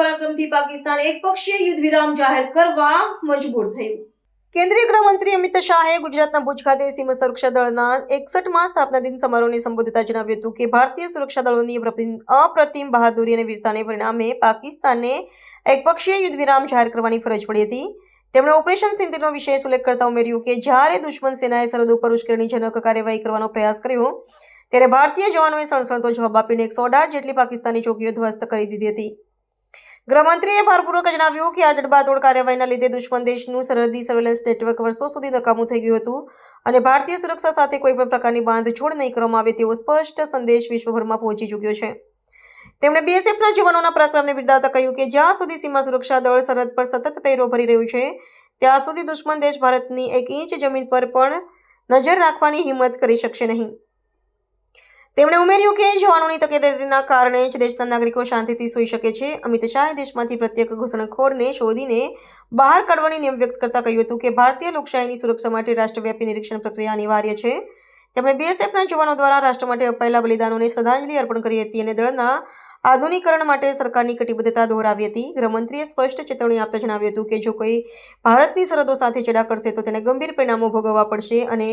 પરાક્રમથી પાકિસ્તાન એકપક્ષીય યુદ્ધ વિરામ જાહેર કરવા મજબૂર થયું. કેન્દ્રીય ગૃહમંત્રી અમિત શાહે ગુજરાતના ભુજ ખાતે સીમા સુરક્ષા દળના 61મા સ્થાપના દિન સમારોહને સંબોધતા જણાવ્યું હતું કે ભારતીય સુરક્ષા દળોની અપ્રતિમ બહાદુરી અને વીરતાને પરિણામે પાકિસ્તાનને એકપક્ષીય યુદ્ધ વિરામ જાહેર કરવાની ફરજ પડી હતી. તેમણે ઓપરેશન સિંદૂરનો વિશેષ ઉલ્લેખ કરતા ઉમેર્યું કે જ્યારે દુશ્મન સેનાએ સરહદો પર ઉશ્કેરણીજનક કાર્યવાહી કરવાનો પ્રયાસ કર્યો ત્યારે ભારતીય જવાનોએ સણસણતો જવાબ આપીને 118 જેટલી પાકિસ્તાની ચોકીઓ ધ્વસ્ત કરી દીધી હતી. ગૃહમંત્રીએ ભારપૂર્વક જણાવ્યું કે આ જડબાતોડ કાર્યવાહીના લીધે દુશ્મન દેશનું સરહદી સર્વેલન્સ નેટવર્ક વર્ષો સુધી નકામું થઈ ગયું હતું અને ભારતીય સુરક્ષા સાથે કોઈપણ પ્રકારની બાંધછોડ નહીં કરવામાં આવે તેવો સ્પષ્ટ સંદેશ વિશ્વભરમાં પહોંચી ચૂક્યો છે. તેમણે બીએસએફના જવાનોના પરાક્રમને બિરદાવતા કહ્યું કે જ્યાં સુધી સીમા સુરક્ષા દળ સરહદ પર સતત પહેરો ભરી રહ્યું છે ત્યાં સુધી દુશ્મન દેશ ભારતની 1 ઇંચ જમીન પર પણ નજર રાખવાની હિંમત કરી શકશે નહીં. તેમણે ઉમેર્યું કે જવાનોની તકેદારીના કારણે જ દેશના નાગરિકો શાંતિથી સૂઈ શકે છે. અમિત શાહે દેશમાંથી પ્રત્યેક ઘૂસણખોરને શોધીને બહાર કાઢવાની નેમ વ્યક્ત કરતા કહ્યું હતું કે ભારતીય લોકશાહીની સુરક્ષા માટે રાષ્ટ્રવ્યાપી નિરીક્ષણ પ્રક્રિયા અનિવાર્ય છે. તેમણે બીએસએફના જવાનો દ્વારા રાષ્ટ્ર માટે અપાયેલા બલિદાનોને શ્રદ્ધાંજલિ અર્પણ કરી હતી અને દળના આધુનિકરણ માટે સરકારની કટિબદ્ધતા દોહરાવી હતી. ગૃહમંત્રીએ સ્પષ્ટ ચેતવણી આપતા જણાવ્યું હતું કે જો કોઈ ભારતની સરહદો સાથે ચેડા કરશે તો તેને ગંભીર પરિણામો ભોગવવા પડશે અને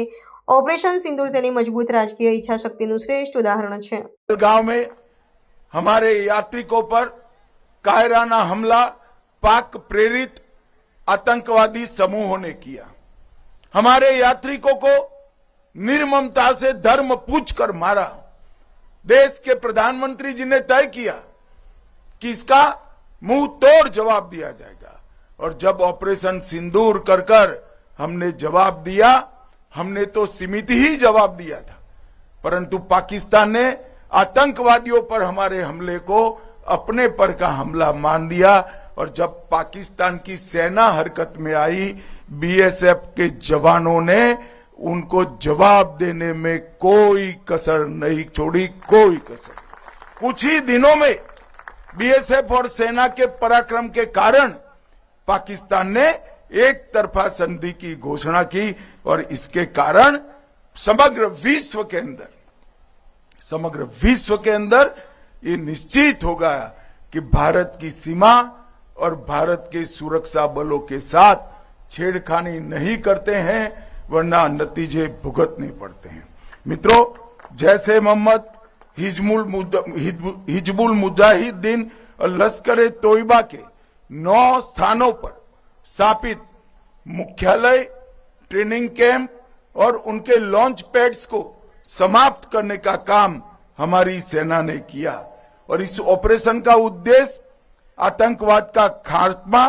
ऑपरेशन सिंदूर तेनी मजबूत राजकीय इच्छा शक्ति નું श्रेष्ठ उदाहरण है. गांव में हमारे यात्रिकों पर कायराना हमला पाक प्रेरित आतंकवादी समूहों ने किया. हमारे यात्रिकों को निर्ममता से धर्म पूछकर मारा. देश के प्रधानमंत्री जी ने तय किया कि इसका मुंह तोड़ जवाब दिया जाएगा और जब ऑपरेशन सिंदूर कर हमने जवाब दिया, हमने तो सीमित ही जवाब दिया था, परंतु पाकिस्तान ने आतंकवादियों पर हमारे हमले को अपने पर का हमला मान दिया और जब पाकिस्तान की सेना हरकत में आई, बीएसएफ के जवानों ने उनको जवाब देने में कोई कसर नहीं छोड़ी, कोई कसर. कुछ ही दिनों में बीएसएफ और सेना के पराक्रम के कारण पाकिस्तान ने एक तरफा संधि की घोषणा की और इसके कारण समग्र विश्व के अंदर ये निश्चित हो गया कि भारत की सीमा और भारत के सुरक्षा बलों के साथ छेड़खानी नहीं करते हैं, वरना नतीजे भुगतने पड़ते हैं. मित्रों, जैसे मोहम्मद हिजबुल मुजाहिदीन और लश्कर तोयबा के 9 स्थानों पर स्थापित मुख्यालय, ट्रेनिंग कैंप और उनके लॉन्च पैड्स को समाप्त करने का काम हमारी सेना ने किया और इस ऑपरेशन का उद्देश्य आतंकवाद का खात्मा,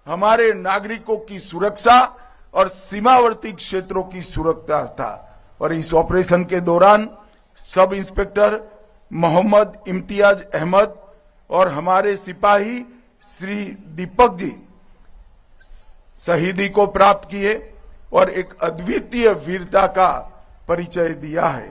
हमारे नागरिकों की सुरक्षा और सीमावर्ती क्षेत्रों की सुरक्षा था. और इस ऑपरेशन के दौरान सब इंस्पेक्टर मोहम्मद इम्तियाज अहमद और हमारे सिपाही श्री दीपक जी शहीदी को प्राप्त किए और एक अद्वितीय वीरता का परिचय दिया है.